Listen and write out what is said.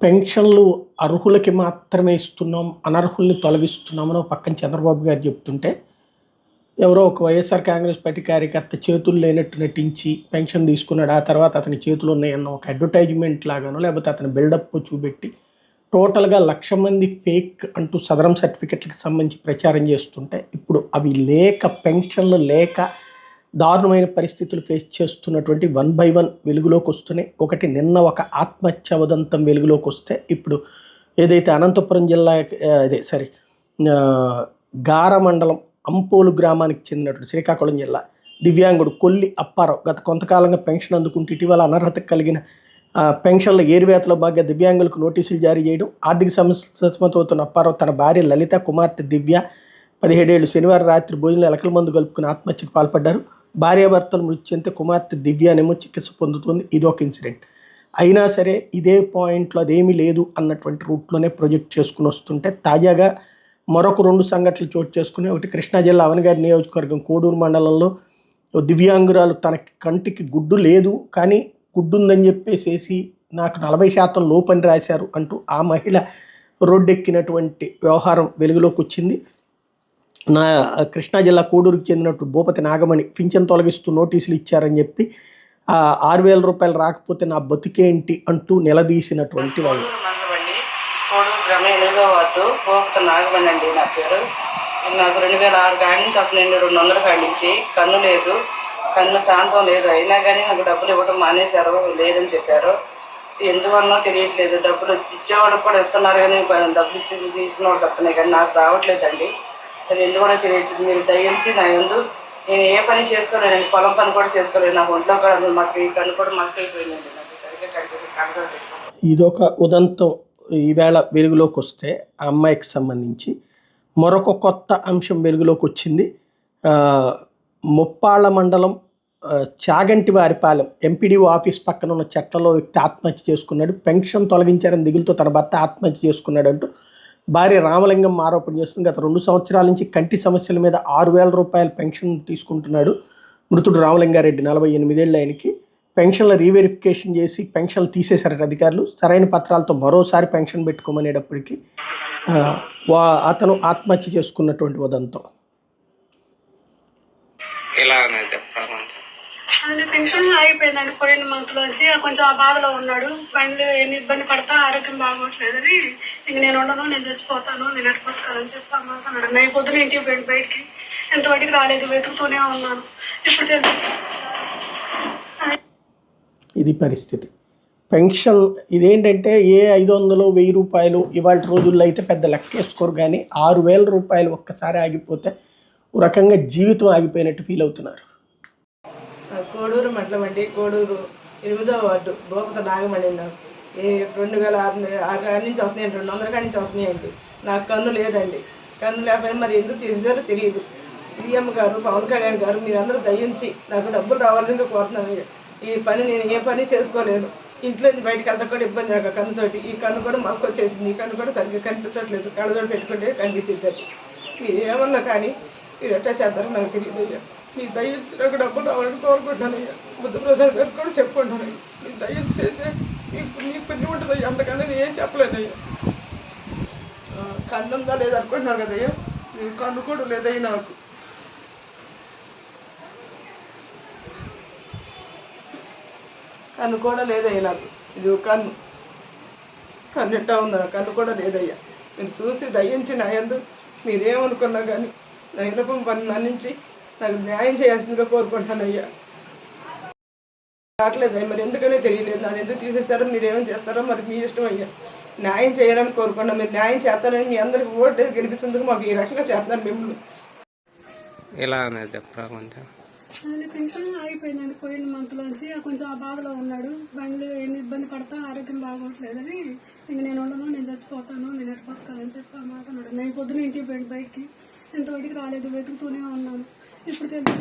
పెన్షన్లు అర్హులకి మాత్రమే ఇస్తున్నాం, అనర్హుల్ని తొలగిస్తున్నామని ఒక పక్కన చంద్రబాబు గారు చెప్తుంటే, ఎవరో ఒక వైఎస్ఆర్ కాంగ్రెస్ పార్టీ కార్యకర్త చేతులు లేనట్టు నటించి పెన్షన్ తీసుకున్నాడు. ఆ తర్వాత అతని చేతులు ఉన్నాయన్న ఒక అడ్వర్టైజ్మెంట్ లాగానో, లేకపోతే అతని బిల్డప్ చూపెట్టి టోటల్‌గా 1,00,000 మంది ఫేక్ అంటూ సదరం సర్టిఫికెట్‌లకి సంబంధించి ప్రచారం చేస్తుంటే, ఇప్పుడు అవి లేక, పెన్షన్లు లేక దారుణమైన పరిస్థితులు ఫేస్ చేస్తున్నటువంటి వన్ బై వన్ వెలుగులోకి వస్తున్నాయి. ఒకటి నిన్న ఒక ఆత్మహత్య ఉదంతం వెలుగులోకి వస్తే, ఇప్పుడు ఏదైతే అనంతపురం జిల్లా గార మండలం అంపోలు గ్రామానికి చెందినటువంటి శ్రీకాకుళం జిల్లా దివ్యాంగుడు కొల్లి అప్పారావు గత కొంతకాలంగా పెన్షన్ అందుకుంటూ ఇటీవల అనర్హత కలిగిన పెన్షన్ల ఏరివేతలో భాగంగా దివ్యాంగులకు నోటీసులు జారీ చేయడం, ఆర్థిక సతమతమవుతున్న అప్పారావు తన భార్య లలిత, కుమార్తె దివ్య 17 ఏళ్ళు శనివారం రాత్రి భోజనం ఎలకల మందు కలుపుకుని ఆత్మహత్యకు పాల్పడ్డారు. భార్యాభర్తలు మృతి చెందితే కుమార్తె దివ్యనేమో చికిత్స పొందుతుంది. ఇదొక ఇన్సిడెంట్. అయినా సరే ఇదే పాయింట్లో అదేమీ లేదు అన్నటువంటి రూట్లోనే ప్రొజెక్ట్ చేసుకుని వస్తుంటే, తాజాగా మరొక 2 సంఘటనలు చోటు చేసుకుని, ఒకటి కృష్ణా జిల్లా అవనగడ్డ నియోజకవర్గం కోడూరు మండలంలో దివ్యాంగురాలు తనకి కంటికి గుడ్డు లేదు, కానీ గుడ్డు ఉందని చెప్పేసేసి నాకు 40% లోపని రాశారు అంటూ ఆ మహిళ రోడ్డెక్కినటువంటి వ్యవహారం వెలుగులోకి వచ్చింది. కృష్ణా జిల్లా కోడూరుకు చెందినట్టు భూపతి నాగమణి పింఛన్ తొలగిస్తూ నోటీసులు ఇచ్చారని చెప్పి 6,000 రూపాయలు రాకపోతే నా బతుకేంటి అంటూ నిలదీసినటువంటి వాళ్ళు. కోడూరు గ్రామం 8వ వార్డు భూపతి నాగమణి అండి నా పేరు. నాకు 2006 కాడి నుంచి అసలు 200 కాడి నుంచి కన్ను లేదు, కన్ను శాంతం లేదు. అయినా కానీ నాకు డబ్బులు ఇవ్వడం మానేశారు, లేదని చెప్పారు. ఎందువల్ల తెలియట్లేదు. డబ్బులు ఇచ్చేవాళ్ళకి కూడా ఇస్తున్నారు, కానీ డబ్బులు ఇచ్చి తీసిన వాళ్ళకి వస్తున్నాయి, కానీ నాకు రావట్లేదండి. అది ఎందువల్ల తెలియట్లేదు. మీరు దయించి నా యందు, నేను ఏ పని చేసుకోలేనండి, పొలం పని కూడా చేసుకోలేదు. నాకు ఒంట్లో కూడా మాకు ఈ కన్ను కూడా మస్తు అయిపోయిందండి. నాకు సరిగ్గా కనిపిస్తుంది. ఇదొక ఉదంతం ఈవేళ వెలుగులోకి వస్తే, ఆ అమ్మాయికి సంబంధించి మరొక కొత్త అంశం వెలుగులోకి వచ్చింది. ముప్పాళ్ళ మండలం చాగంటి వారిపాలెం ఎంపీడీఓ ఆఫీస్ పక్కన ఉన్న చెట్లలో వ్యక్తి ఆత్మహత్య చేసుకున్నాడు. పెన్షన్ తొలగించారని దిగులుతో తన భర్త ఆత్మహత్య చేసుకున్నాడు అంటూ భార్య రామలింగం ఆరోపణ చేస్తుంది. గత 2 సంవత్సరాల నుంచి కంటి సమస్యల మీద 6,000 రూపాయల పెన్షన్ తీసుకుంటున్నాడు మృతుడు రామలింగారెడ్డి. 48 ఏళ్ళు ఆయనకి. పెన్షన్ల రీవెరిఫికేషన్ చేసి పెన్షన్లు తీసేశారట అధికారులు. సరైన పత్రాలతో మరోసారి పెన్షన్ పెట్టుకోమనేటప్పటికీ అతను ఆత్మహత్య చేసుకున్నటువంటి ఉదంతం. పెన్షన్ ఆగిపోయిందండి పోయిన మంత్లోంచి. కొంచెం ఆ బాధలో ఉన్నాడు. బండ్లు ఎన్ని ఇబ్బంది పడతా ఆరోగ్యం బాగోట్లేదని, ఇంక నేను ఉండను, నేను చచ్చిపోతాను, నేను ఎట్టుకోతానని చెప్పి అన్నాడు. నేను పొద్దున ఇంటికి పోయింది, బయటికి ఎంతవరకు రాలేదు, వెతుకుతూనే ఉన్నాను. ఇప్పుడు తెలుసు ఇది పరిస్థితి. పెన్షన్ ఇదేంటంటే ఏ 500, 1000 రూపాయలు ఇవాళ రోజుల్లో అయితే పెద్ద లెక్కేసుకోరు, కానీ 6,000 రూపాయలు ఒక్కసారి ఆగిపోతే ఒక రకంగా జీవితం ఆగిపోయినట్టు ఫీల్ అవుతున్నారు. కోడూరు మండలం అండి, కోడూరు 8వ వార్డు భూపతి నాగమణి. నాకు 2006 నుంచి వస్తున్నాయి, 200 కాడి నుంచి వస్తున్నాయండి. నాకు కన్ను లేదండి. కన్ను లేకపోయినా మరి ఎందుకు తీసేసారో తెలియదు. సీఎం గారు, పవన్ కళ్యాణ్ గారు, మీరందరూ దయించి నాకు డబ్బులు రావాలని కోరుతున్నాను. ఈ పని నేను ఏ పని చేసుకోలేను. ఇంట్లో నుంచి బయటకు వెళ్తా కూడా ఇబ్బంది నాకు కన్నుతోటి. ఈ కన్ను కూడా మసుకొచ్చేసింది. ఈ కన్ను కూడా సరిగ్గా కనిపించట్లేదు. కళ్ళజోడు పెట్టుకుంటే కనిపించేది. మీరు ఏమన్నా కానీ మీరు ఎట్లా చేస్తారో నాకు తెలియదు అయ్యా. మీ దయించి నాకు డబ్బులు రావాలని కోరుకుంటాను అయ్యా. బుద్ధప్రసాద్ గారు కూడా చెప్పుకుంటాను. మీ దయించి చేస్తే మీకు పుణ్యం ఉంటుంది అయ్యా. అంతకన్నా నేను ఏం చెప్పలేను అయ్యా. కన్ను ఉందా లేదా అనుకుంటున్నాను కదయ్యా. మీ కన్ను కూడా లేదయ్యా. నాకు కన్ను కూడా లేదయ్యా. నాకు ఇది కన్ను ఎట్టా ఉందా, కన్ను కూడా లేదయ్యా. మీరు చూసి దయించి నా యందు మీరేమనుకున్నా కానీ నా వినపం పని మన్నించి నాకు న్యాయం చేయాల్సిందిగా కోరుకుంటానయ్యా. రావట్లేదయ్యా, మరి ఎందుకనే తెలియలేదు. నన్ను ఎందుకు తీసేస్తారో, మీరేమని చేస్తారో మరి మీ ఇష్టం అయ్యా. న్యాయం చేయాలని కోరుకున్నా. మీరు న్యాయం చేస్తారని మీ అందరికి ఓటు గెలిపించేందుకు మాకు ఈ రకంగా చేస్తున్నారు మిమ్మల్ని. ఎలా అనేది చెప్పరా కొంచెం. పెన్షన్ ఆగిపోయిందండి పోయిన మంత్లోంచి. కొంచెం ఆ బాధలో ఉన్నాడు. బండ్లు ఎన్ని ఇబ్బంది పడతా ఆరోగ్యం బాగోట్లేదని, ఇంక నేను ఉండను, నేను చచ్చిపోతాను, నేను ఎట్టుకోతానని చెప్పి అన్నాడు. నేను పొద్దున ఇంటికి పోయింది, బయటికి ఎంతవరకు రాలేదు, వెతుకుతూనే ఉన్నాను. ఇప్పుడు తెలుసు.